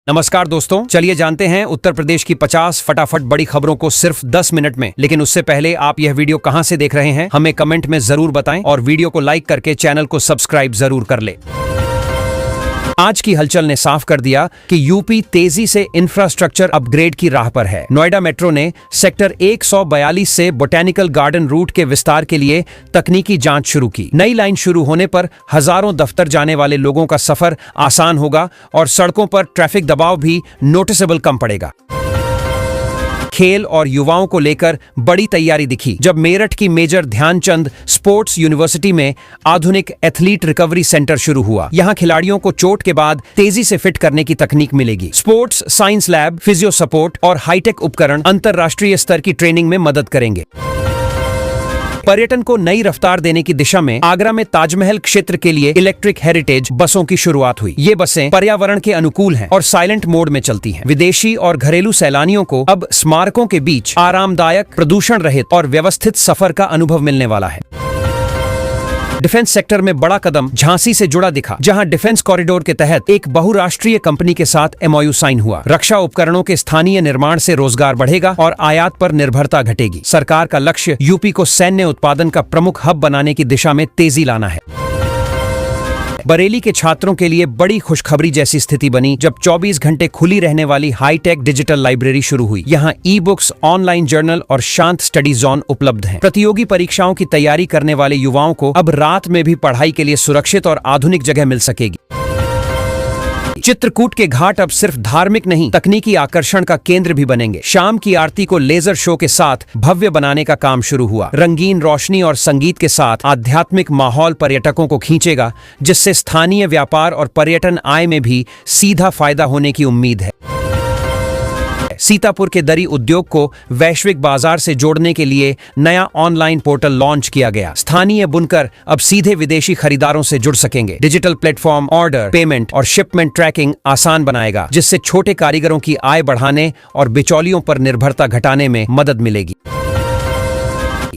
नमस्कार दोस्तों, चलिए जानते हैं उत्तर प्रदेश की 50 फटाफट बड़ी खबरों को सिर्फ 10 मिनट में। लेकिन उससे पहले आप यह वीडियो कहां से देख रहे हैं हमें कमेंट में जरूर बताएं और वीडियो को लाइक करके चैनल को सब्सक्राइब जरूर कर ले। आज की हलचल ने साफ कर दिया कि यूपी तेजी से इंफ्रास्ट्रक्चर अपग्रेड की राह पर है। नोएडा मेट्रो ने सेक्टर 142 से बोटेनिकल गार्डन रूट के विस्तार के लिए तकनीकी जांच शुरू की। नई लाइन शुरू होने पर हजारों दफ्तर जाने वाले लोगों का सफर आसान होगा और सड़कों पर ट्रैफिक दबाव भी नोटिसेबल कम पड़ेगा। खेल और युवाओं को लेकर बड़ी तैयारी दिखी जब मेरठ की मेजर ध्यानचंद स्पोर्ट्स यूनिवर्सिटी में आधुनिक एथलीट रिकवरी सेंटर शुरू हुआ। यहां खिलाड़ियों को चोट के बाद तेजी से फिट करने की तकनीक मिलेगी। Sports science lab, physio support और हाईटेक उपकरण अंतरराष्ट्रीय स्तर की ट्रेनिंग में मदद करेंगे। पर्यटन को नई रफ्तार देने की दिशा में आगरा में ताजमहल क्षेत्र के लिए इलेक्ट्रिक हेरिटेज बसों की शुरुआत हुई। ये बसें पर्यावरण के अनुकूल हैं और साइलेंट मोड में चलती हैं। विदेशी और घरेलू सैलानियों को अब स्मारकों के बीच आरामदायक, प्रदूषण रहित और व्यवस्थित सफर का अनुभव मिलने वाला है। डिफेंस सेक्टर में बड़ा कदम झांसी से जुड़ा दिखा, जहां डिफेंस कॉरिडोर के तहत एक बहुराष्ट्रीय कंपनी के साथ MOU साइन हुआ। रक्षा उपकरणों के स्थानीय निर्माण से रोजगार बढ़ेगा और आयात पर निर्भरता घटेगी। सरकार का लक्ष्य यूपी को सैन्य उत्पादन का प्रमुख हब बनाने की दिशा में तेजी लाना है। बरेली के छात्रों के लिए बड़ी खुशखबरी जैसी स्थिति बनी जब 24 घंटे खुली रहने वाली हाईटेक डिजिटल लाइब्रेरी शुरू हुई। यहाँ ई-बुक्स, ऑनलाइन जर्नल और शांत स्टडी जोन उपलब्ध हैं। प्रतियोगी परीक्षाओं की तैयारी करने वाले युवाओं को अब रात में भी पढ़ाई के लिए सुरक्षित और आधुनिक जगह मिल सकेगी। चित्रकूट के घाट अब सिर्फ धार्मिक नहीं, तकनीकी आकर्षण का केंद्र भी बनेंगे। शाम की आरती को लेजर शो के साथ भव्य बनाने का काम शुरू हुआ। रंगीन रोशनी और संगीत के साथ आध्यात्मिक माहौल पर्यटकों को खींचेगा, जिससे स्थानीय व्यापार और पर्यटन आय में भी सीधा फायदा होने की उम्मीद है। सीतापुर के दरी उद्योग को वैश्विक बाजार से जोड़ने के लिए नया ऑनलाइन पोर्टल लॉन्च किया गया। स्थानीय बुनकर अब सीधे विदेशी खरीदारों से जुड़ सकेंगे। डिजिटल प्लेटफॉर्म ऑर्डर, पेमेंट और शिपमेंट ट्रैकिंग आसान बनाएगा, जिससे छोटे कारीगरों की आय बढ़ाने और बिचौलियों पर निर्भरता घटाने में मदद मिलेगी।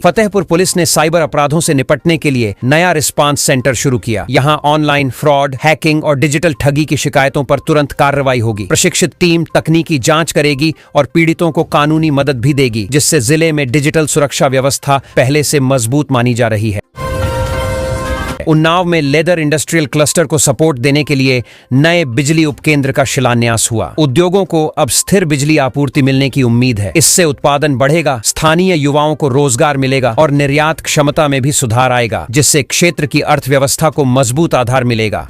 फतेहपुर पुलिस ने साइबर अपराधों से निपटने के लिए नया रिस्पांस सेंटर शुरू किया। यहां ऑनलाइन फ्रॉड, हैकिंग और डिजिटल ठगी की शिकायतों पर तुरंत कार्रवाई होगी। प्रशिक्षित टीम तकनीकी जांच करेगी और पीड़ितों को कानूनी मदद भी देगी, जिससे जिले में डिजिटल सुरक्षा व्यवस्था पहले से मजबूत मानी जा रही है। उन्नाव में लेदर इंडस्ट्रियल क्लस्टर को सपोर्ट देने के लिए नए बिजली उपकेंद्र का शिलान्यास हुआ। उद्योगों को अब स्थिर बिजली आपूर्ति मिलने की उम्मीद है। इससे उत्पादन बढ़ेगा, स्थानीय युवाओं को रोजगार मिलेगा और निर्यात क्षमता में भी सुधार आएगा, जिससे क्षेत्र की अर्थव्यवस्था को मजबूत आधार मिलेगा।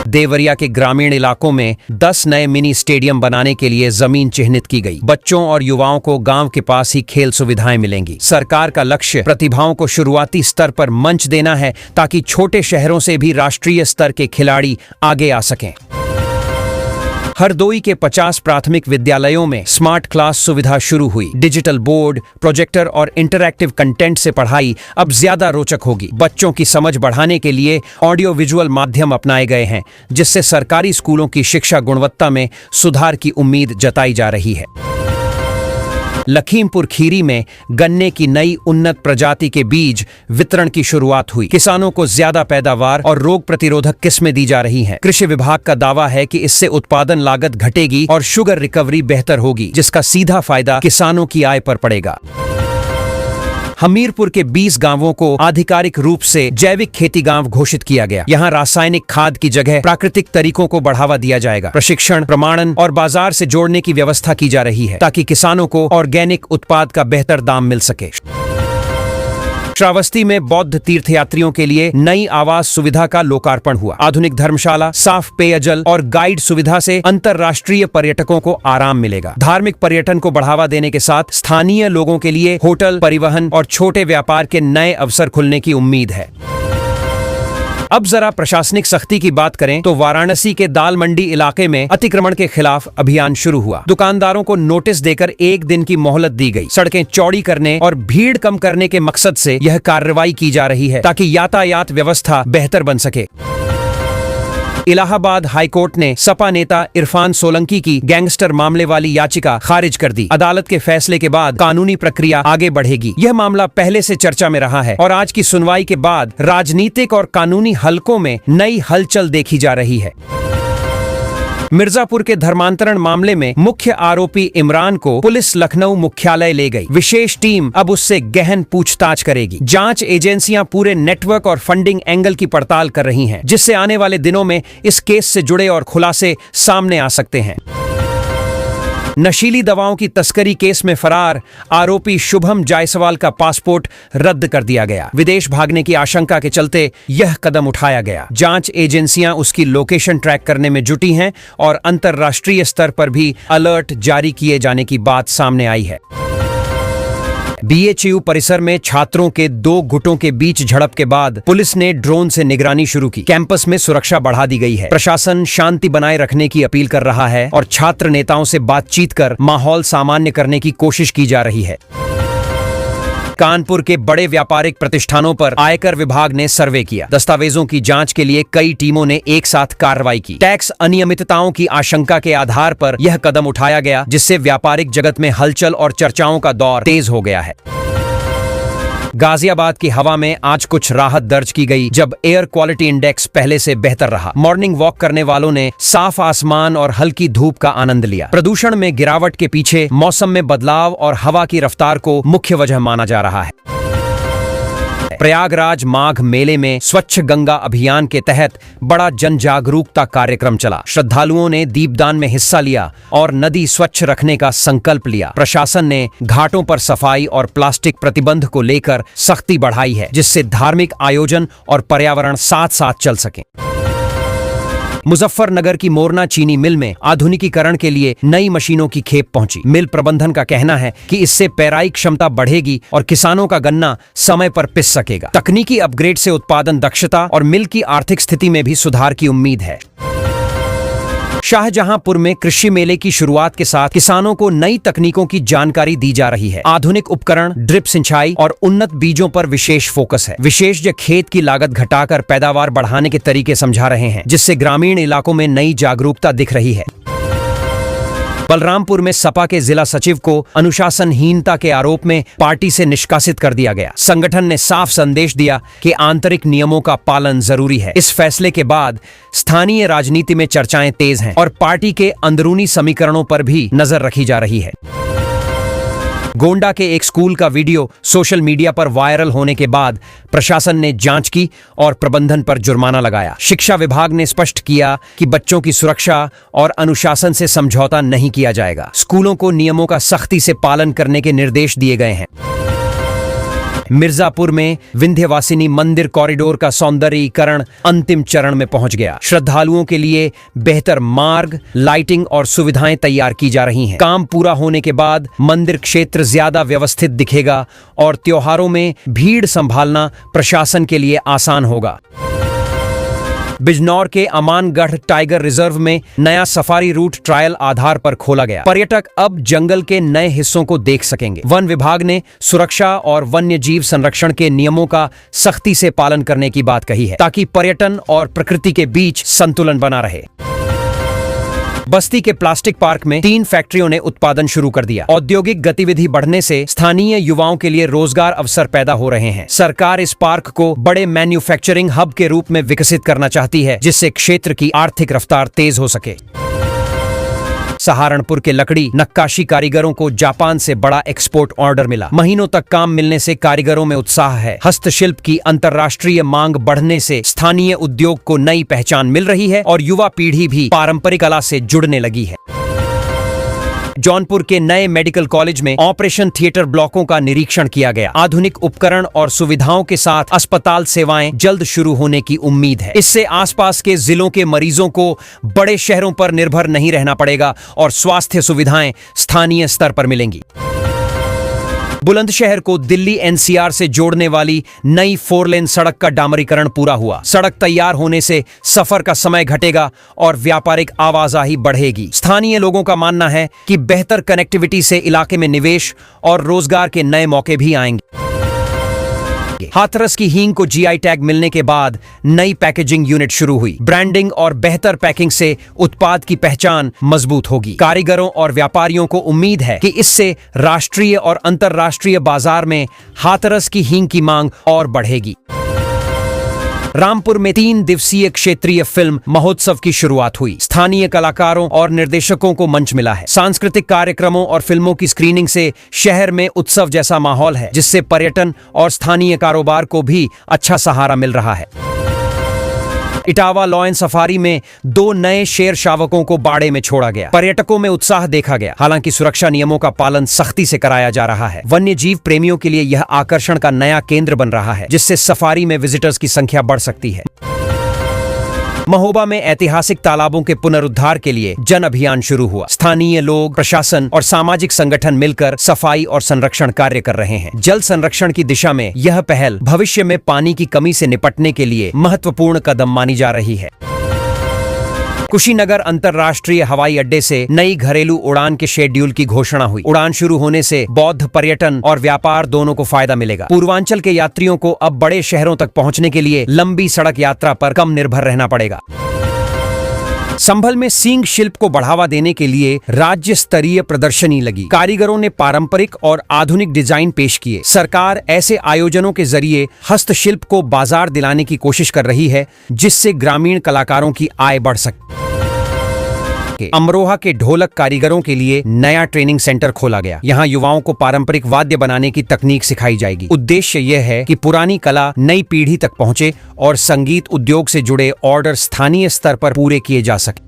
देवरिया के ग्रामीण इलाकों में 10 नए मिनी स्टेडियम बनाने के लिए जमीन चिन्हित की गई। बच्चों और युवाओं को गांव के पास ही खेल सुविधाएं मिलेंगी। सरकार का लक्ष्य प्रतिभाओं को शुरुआती स्तर पर मंच देना है, ताकि छोटे शहरों से भी राष्ट्रीय स्तर के खिलाड़ी आगे आ सकें। हरदोई के 50 प्राथमिक विद्यालयों में स्मार्ट क्लास सुविधा शुरू हुई। डिजिटल बोर्ड, प्रोजेक्टर और इंटरैक्टिव कंटेंट से पढ़ाई अब ज्यादा रोचक होगी। बच्चों की समझ बढ़ाने के लिए ऑडियो विजुअल माध्यम अपनाए गए हैं, जिससे सरकारी स्कूलों की शिक्षा गुणवत्ता में सुधार की उम्मीद जताई जा रही है। लखीमपुर खीरी में गन्ने की नई उन्नत प्रजाति के बीज वितरण की शुरुआत हुई। किसानों को ज्यादा पैदावार और रोग प्रतिरोधक किस्में दी जा रही हैं। कृषि विभाग का दावा है कि इससे उत्पादन लागत घटेगी और शुगर रिकवरी बेहतर होगी, जिसका सीधा फायदा किसानों की आय पर पड़ेगा। हमीरपुर के 20 गांवों को आधिकारिक रूप से जैविक खेती गांव घोषित किया गया। यहां रासायनिक खाद की जगह प्राकृतिक तरीकों को बढ़ावा दिया जाएगा। प्रशिक्षण, प्रमाणन और बाजार से जोड़ने की व्यवस्था की जा रही है, ताकि किसानों को ऑर्गेनिक उत्पाद का बेहतर दाम मिल सके। श्रावस्ती में बौद्ध तीर्थयात्रियों के लिए नई आवास सुविधा का लोकार्पण हुआ। आधुनिक धर्मशाला, साफ पेयजल और गाइड सुविधा से अंतर्राष्ट्रीय पर्यटकों को आराम मिलेगा। धार्मिक पर्यटन को बढ़ावा देने के साथ स्थानीय लोगों के लिए होटल, परिवहन और छोटे व्यापार के नए अवसर खुलने की उम्मीद है। अब जरा प्रशासनिक सख्ती की बात करें तो वाराणसी के दाल मंडी इलाके में अतिक्रमण के खिलाफ अभियान शुरू हुआ। दुकानदारों को नोटिस देकर 1 दिन की मोहलत दी गई। सड़कें चौड़ी करने और भीड़ कम करने के मकसद से यह कार्रवाई की जा रही है, ताकि यातायात व्यवस्था बेहतर बन सके। इलाहाबाद हाईकोर्ट ने सपा नेता इरफान सोलंकी की गैंगस्टर मामले वाली याचिका खारिज कर दी। अदालत के फैसले के बाद कानूनी प्रक्रिया आगे बढ़ेगी। यह मामला पहले से चर्चा में रहा है और आज की सुनवाई के बाद राजनीतिक और कानूनी हलकों में नई हलचल देखी जा रही है। मिर्जापुर के धर्मांतरण मामले में मुख्य आरोपी इमरान को पुलिस लखनऊ मुख्यालय ले गई। विशेष टीम अब उससे गहन पूछताछ करेगी। जांच एजेंसियां पूरे नेटवर्क और फंडिंग एंगल की पड़ताल कर रही हैं, जिससे आने वाले दिनों में इस केस से जुड़े और खुलासे सामने आ सकते हैं। नशीली दवाओं की तस्करी केस में फरार आरोपी शुभम जायसवाल का पासपोर्ट रद्द कर दिया गया। विदेश भागने की आशंका के चलते यह कदम उठाया गया। जांच एजेंसियां उसकी लोकेशन ट्रैक करने में जुटी हैं और अंतर्राष्ट्रीय स्तर पर भी अलर्ट जारी किए जाने की बात सामने आई है। BHU परिसर में छात्रों के 2 गुटों के बीच झड़प के बाद पुलिस ने ड्रोन से निगरानी शुरू की। कैंपस में सुरक्षा बढ़ा दी गई है। प्रशासन शांति बनाए रखने की अपील कर रहा है और छात्र नेताओं से बातचीत कर माहौल सामान्य करने की कोशिश की जा रही है। कानपुर के बड़े व्यापारिक प्रतिष्ठानों पर आयकर विभाग ने सर्वे किया। दस्तावेजों की जांच के लिए कई टीमों ने एक साथ कार्रवाई की। टैक्स अनियमितताओं की आशंका के आधार पर यह कदम उठाया गया, जिससे व्यापारिक जगत में हलचल और चर्चाओं का दौर तेज हो गया है। गाजियाबाद की हवा में आज कुछ राहत दर्ज की गई, जब एयर क्वालिटी इंडेक्स पहले से बेहतर रहा। मॉर्निंग वॉक करने वालों ने साफ आसमान और हल्की धूप का आनंद लिया। प्रदूषण में गिरावट के पीछे मौसम में बदलाव और हवा की रफ्तार को मुख्य वजह माना जा रहा है। प्रयागराज माघ मेले में स्वच्छ गंगा अभियान के तहत बड़ा जन जागरूकता कार्यक्रम चला। श्रद्धालुओं ने दीपदान में हिस्सा लिया और नदी स्वच्छ रखने का संकल्प लिया। प्रशासन ने घाटों पर सफाई और प्लास्टिक प्रतिबंध को लेकर सख्ती बढ़ाई है, जिससे धार्मिक आयोजन और पर्यावरण साथ साथ चल सकें। मुजफ्फरनगर की मोरना चीनी मिल में आधुनिकीकरण के लिए नई मशीनों की खेप पहुंची। मिल प्रबंधन का कहना है कि इससे पेराई क्षमता बढ़ेगी और किसानों का गन्ना समय पर पिस सकेगा। तकनीकी अपग्रेड से उत्पादन दक्षता और मिल की आर्थिक स्थिति में भी सुधार की उम्मीद है। शाहजहांपुर में कृषि मेले की शुरुआत के साथ किसानों को नई तकनीकों की जानकारी दी जा रही है। आधुनिक उपकरण, ड्रिप सिंचाई और उन्नत बीजों पर विशेष फोकस है। विशेषज्ञ खेत की लागत घटाकर पैदावार बढ़ाने के तरीके समझा रहे हैं, जिससे ग्रामीण इलाकों में नई जागरूकता दिख रही है। बलरामपुर में सपा के जिला सचिव को अनुशासनहीनता के आरोप में पार्टी से निष्कासित कर दिया गया। संगठन ने साफ संदेश दिया कि आंतरिक नियमों का पालन जरूरी है। इस फैसले के बाद स्थानीय राजनीति में चर्चाएं तेज हैं और पार्टी के अंदरूनी समीकरणों पर भी नजर रखी जा रही है। गोंडा के एक स्कूल का वीडियो सोशल मीडिया पर वायरल होने के बाद प्रशासन ने जांच की और प्रबंधन पर जुर्माना लगाया। शिक्षा विभाग ने स्पष्ट किया कि बच्चों की सुरक्षा और अनुशासन से समझौता नहीं किया जाएगा। स्कूलों को नियमों का सख्ती से पालन करने के निर्देश दिए गए हैं। मिर्जापुर में विंध्यवासिनी मंदिर कॉरिडोर का सौंदर्यीकरण अंतिम चरण में पहुंच गया। श्रद्धालुओं के लिए बेहतर मार्ग, लाइटिंग और सुविधाएं तैयार की जा रही हैं। काम पूरा होने के बाद मंदिर क्षेत्र ज्यादा व्यवस्थित दिखेगा और त्योहारों में भीड़ संभालना प्रशासन के लिए आसान होगा। बिजनौर के अमानगढ़ टाइगर रिजर्व में नया सफारी रूट ट्रायल आधार पर खोला गया। पर्यटक अब जंगल के नए हिस्सों को देख सकेंगे। वन विभाग ने सुरक्षा और वन्य जीव संरक्षण के नियमों का सख्ती से पालन करने की बात कही है, ताकि पर्यटन और प्रकृति के बीच संतुलन बना रहे। बस्ती के प्लास्टिक पार्क में 3 फैक्ट्रियों ने उत्पादन शुरू कर दिया। औद्योगिक गतिविधि बढ़ने से स्थानीय युवाओं के लिए रोजगार अवसर पैदा हो रहे हैं। सरकार इस पार्क को बड़े मैन्युफैक्चरिंग हब के रूप में विकसित करना चाहती है, जिससे क्षेत्र की आर्थिक रफ्तार तेज हो सके। सहारनपुर के लकड़ी नक्काशी कारीगरों को जापान से बड़ा एक्सपोर्ट ऑर्डर मिला। महीनों तक काम मिलने से कारीगरों में उत्साह है। हस्तशिल्प की अंतर्राष्ट्रीय मांग बढ़ने से स्थानीय उद्योग को नई पहचान मिल रही है और युवा पीढ़ी भी पारंपरिक कला से जुड़ने लगी है। जौनपुर के नए मेडिकल कॉलेज में ऑपरेशन थिएटर ब्लॉकों का निरीक्षण किया गया। आधुनिक उपकरण और सुविधाओं के साथ अस्पताल सेवाएं जल्द शुरू होने की उम्मीद है। इससे आसपास के जिलों के मरीजों को बड़े शहरों पर निर्भर नहीं रहना पड़ेगा और स्वास्थ्य सुविधाएं स्थानीय स्तर पर मिलेंगी। बुलंदशहर को दिल्ली NCR से जोड़ने वाली नई 4 लेन सड़क का डामरीकरण पूरा हुआ। सड़क तैयार होने से सफर का समय घटेगा और व्यापारिक आवाजाही बढ़ेगी। स्थानीय लोगों का मानना है कि बेहतर कनेक्टिविटी से इलाके में निवेश और रोजगार के नए मौके भी आएंगे। हाथरस की हींग को GI टैग मिलने के बाद नई पैकेजिंग यूनिट शुरू हुई। ब्रांडिंग और बेहतर पैकिंग से उत्पाद की पहचान मजबूत होगी। कारीगरों और व्यापारियों को उम्मीद है कि इससे राष्ट्रीय और अंतर्राष्ट्रीय बाजार में हाथरस की हींग की मांग और बढ़ेगी। रामपुर में 3 दिवसीय क्षेत्रीय फिल्म महोत्सव की शुरुआत हुई। स्थानीय कलाकारों और निर्देशकों को मंच मिला है। सांस्कृतिक कार्यक्रमों और फिल्मों की स्क्रीनिंग से शहर में उत्सव जैसा माहौल है, जिससे पर्यटन और स्थानीय कारोबार को भी अच्छा सहारा मिल रहा है। इटावा लॉयन सफारी में 2 नए शेर शावकों को बाड़े में छोड़ा गया। पर्यटकों में उत्साह देखा गया। हालांकि सुरक्षा नियमों का पालन सख्ती से कराया जा रहा है। वन्य जीव प्रेमियों के लिए यह आकर्षण का नया केंद्र बन रहा है, जिससे सफारी में विजिटर्स की संख्या बढ़ सकती है। महोबा में ऐतिहासिक तालाबों के पुनरुद्धार के लिए जन अभियान शुरू हुआ। स्थानीय लोग, प्रशासन और सामाजिक संगठन मिलकर सफाई और संरक्षण कार्य कर रहे हैं। जल संरक्षण की दिशा में यह पहल भविष्य में पानी की कमी से निपटने के लिए महत्वपूर्ण कदम मानी जा रही है। कुशीनगर अंतर्राष्ट्रीय हवाई अड्डे से नई घरेलू उड़ान के शेड्यूल की घोषणा हुई। उड़ान शुरू होने से बौद्ध पर्यटन और व्यापार दोनों को फायदा मिलेगा। पूर्वांचल के यात्रियों को अब बड़े शहरों तक पहुंचने के लिए लंबी सड़क यात्रा पर कम निर्भर रहना पड़ेगा। संभल में सींग शिल्प को बढ़ावा देने के लिए राज्य स्तरीय प्रदर्शनी लगी। कारीगरों ने पारंपरिक और आधुनिक डिजाइन पेश किए। सरकार ऐसे आयोजनों के जरिए हस्तशिल्प को बाजार दिलाने की कोशिश कर रही है, जिससे ग्रामीण कलाकारों की आय बढ़ सके। अमरोहा के ढोलक कारीगरों के लिए नया ट्रेनिंग सेंटर खोला गया। यहाँ युवाओं को पारंपरिक वाद्य बनाने की तकनीक सिखाई जाएगी। उद्देश्य यह है कि पुरानी कला नई पीढ़ी तक पहुंचे और संगीत उद्योग से जुड़े ऑर्डर स्थानीय स्तर पर पूरे किए जा सके।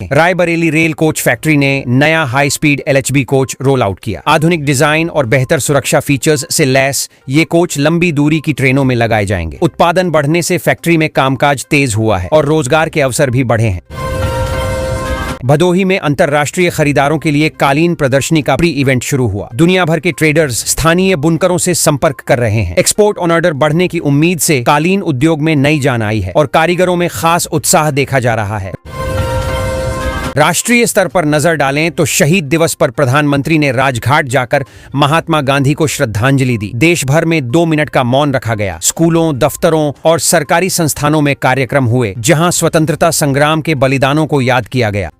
रायबरेली रेल कोच फैक्ट्री ने नया high speed LHB coach roll out किया। आधुनिक डिजाइन और बेहतर सुरक्षा फीचर्स से लैस ये कोच लंबी दूरी की ट्रेनों में लगाए जाएंगे। उत्पादन बढ़ने से फैक्ट्री में कामकाज तेज हुआ है और रोजगार के अवसर भी बढ़े हैं। भदोही में अंतर्राष्ट्रीय खरीदारों के लिए कालीन प्रदर्शनी का प्री इवेंट शुरू हुआ। दुनिया भर के ट्रेडर्स स्थानीय बुनकरों से संपर्क कर रहे हैं। एक्सपोर्ट ऑन ऑर्डर बढ़ने की उम्मीद से कालीन उद्योग में नई जान आई है और कारीगरों में खास उत्साह देखा जा रहा है। राष्ट्रीय स्तर पर नजर डालें तो शहीद दिवस पर प्रधानमंत्री ने राजघाट जाकर महात्मा गांधी को श्रद्धांजलि दी। देश भर में 2 मिनट का मौन रखा गया। स्कूलों, दफ्तरों और सरकारी संस्थानों में कार्यक्रम हुए, जहां स्वतंत्रता संग्राम के बलिदानों को याद किया गया।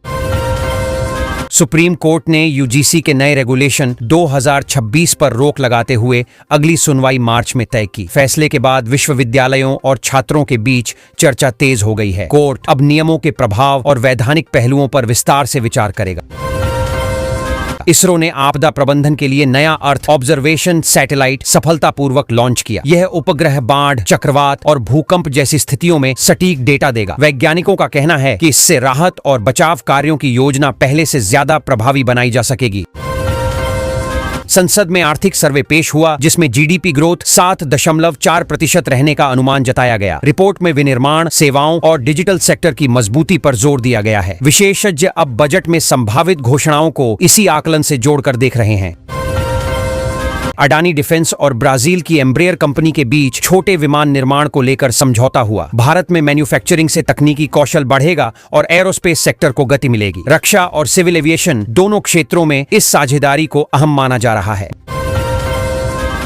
सुप्रीम कोर्ट ने UGC के नए रेगुलेशन 2026 पर रोक लगाते हुए अगली सुनवाई मार्च में तय की। फैसले के बाद विश्वविद्यालयों और छात्रों के बीच चर्चा तेज हो गई है। कोर्ट अब नियमों के प्रभाव और वैधानिक पहलुओं पर विस्तार से विचार करेगा। इसरो ने आपदा प्रबंधन के लिए नया अर्थ ऑब्जर्वेशन सैटेलाइट सफलतापूर्वक लॉन्च किया। यह उपग्रह बाढ़, चक्रवात और भूकंप जैसी स्थितियों में सटीक डेटा देगा। वैज्ञानिकों का कहना है कि इससे राहत और बचाव कार्यों की योजना पहले से ज्यादा प्रभावी बनाई जा सकेगी। संसद में आर्थिक सर्वे पेश हुआ, जिसमें GDP ग्रोथ 7.4% रहने का अनुमान जताया गया। रिपोर्ट में विनिर्माण, सेवाओं और डिजिटल सेक्टर की मजबूती पर जोर दिया गया है। विशेषज्ञ अब बजट में संभावित घोषणाओं को इसी आकलन से जोड़कर देख रहे हैं। अडानी डिफेंस और ब्राजील की एम्ब्रेयर कंपनी के बीच छोटे विमान निर्माण को लेकर समझौता हुआ। भारत में मैन्युफैक्चरिंग से तकनीकी कौशल बढ़ेगा और एरोस्पेस सेक्टर को गति मिलेगी। रक्षा और सिविल एविएशन दोनों क्षेत्रों में इस साझेदारी को अहम माना जा रहा है।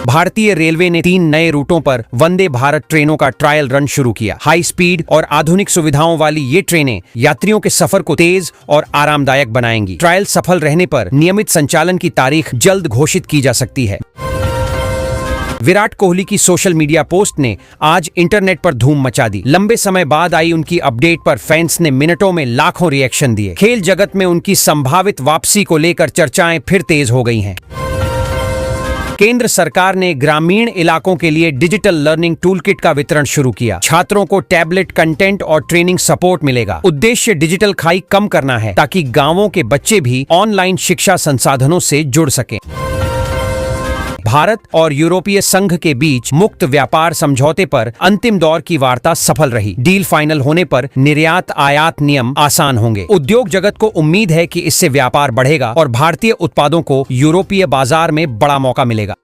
भारतीय रेलवे ने 3 नए रूटों पर वंदे भारत ट्रेनों का ट्रायल रन शुरू किया। हाई स्पीड और आधुनिक सुविधाओं वाली ये ट्रेनें यात्रियों के सफर को तेज और आरामदायक बनाएंगी। ट्रायल सफल रहने पर नियमित संचालन की तारीख जल्द घोषित की जा सकती है। विराट कोहली की सोशल मीडिया पोस्ट ने आज इंटरनेट पर धूम मचा दी। लंबे समय बाद आई उनकी अपडेट पर फैंस ने मिनटों में लाखों रिएक्शन दिए। खेल जगत में उनकी संभावित वापसी को लेकर चर्चाएं फिर तेज हो गई हैं। केंद्र सरकार ने ग्रामीण इलाकों के लिए डिजिटल लर्निंग टूलकिट का वितरण शुरू किया। छात्रों को टैबलेट कंटेंट और ट्रेनिंग सपोर्ट मिलेगा। उद्देश्य डिजिटल खाई कम करना है, ताकि गांवों के बच्चे भी ऑनलाइन शिक्षा संसाधनों से जुड़ सकें। भारत और यूरोपीय संघ के बीच मुक्त व्यापार समझौते पर अंतिम दौर की वार्ता सफल रही। डील फाइनल होने पर निर्यात आयात नियम आसान होंगे। उद्योग जगत को उम्मीद है कि इससे व्यापार बढ़ेगा और भारतीय उत्पादों को यूरोपीय बाजार में बड़ा मौका मिलेगा।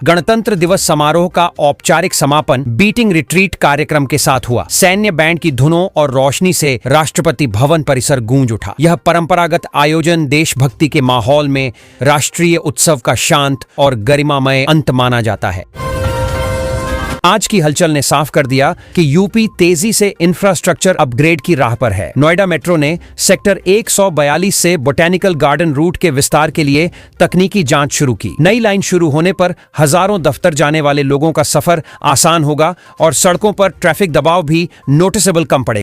गणतंत्र दिवस समारोह का औपचारिक समापन बीटिंग रिट्रीट कार्यक्रम के साथ हुआ। सैन्य बैंड की धुनों और रोशनी से राष्ट्रपति भवन परिसर गूंज उठा। यह परंपरागत आयोजन देशभक्ति के माहौल में राष्ट्रीय उत्सव का शांत और गरिमामय अंत माना जाता है। आज की हलचल ने साफ कर दिया कि यूपी तेजी से इंफ्रास्ट्रक्चर अपग्रेड की राह पर है। नोएडा मेट्रो ने सेक्टर 142 से बोटेनिकल गार्डन रूट के विस्तार के लिए तकनीकी जांच शुरू की। नई लाइन शुरू होने पर हजारों दफ्तर जाने वाले लोगों का सफर आसान होगा और सड़कों पर ट्रैफिक दबाव भी नोटिसेबल कम पड़ेगा।